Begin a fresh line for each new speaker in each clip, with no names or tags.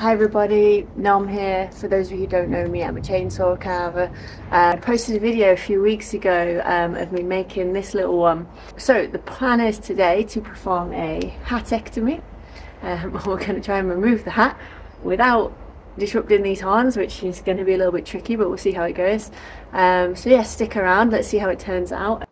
Hi everybody, Nom here. For those of you who don't know me, I'm a chainsaw carver. I posted a video a few weeks ago of me making this little one. So the plan is today to perform a hatectomy. We're going to try and remove the hat without disrupting these horns, which is going to be a little bit tricky, but we'll see how it goes. So yeah, stick around, let's see how it turns out.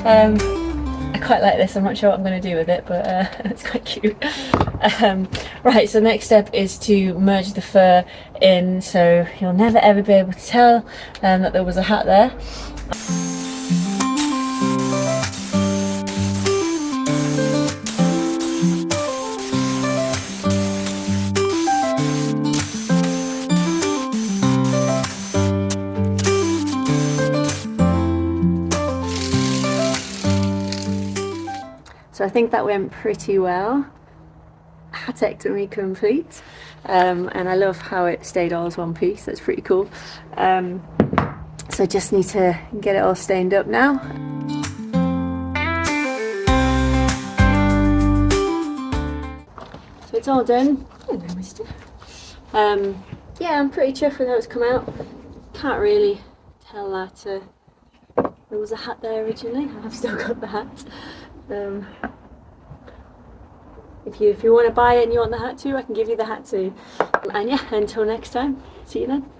I quite like this. I'm not sure what I'm going to do with it, but it's quite cute. Right, so next step is to merge the fur in, so you'll never ever be able to tell that there was a hat there. So I think that went pretty well. Hatectomy complete. And I love how it stayed all as one piece. That's pretty cool. So I just need to get it all stained up now. So it's all done. Hello, mister. Yeah, I'm pretty chuffed with how it's come out. Can't really tell that there was a hat there originally. I've still got the hat. If you want to buy it and you want the hat too, I can give you the hat too. And yeah, until next time, see you then.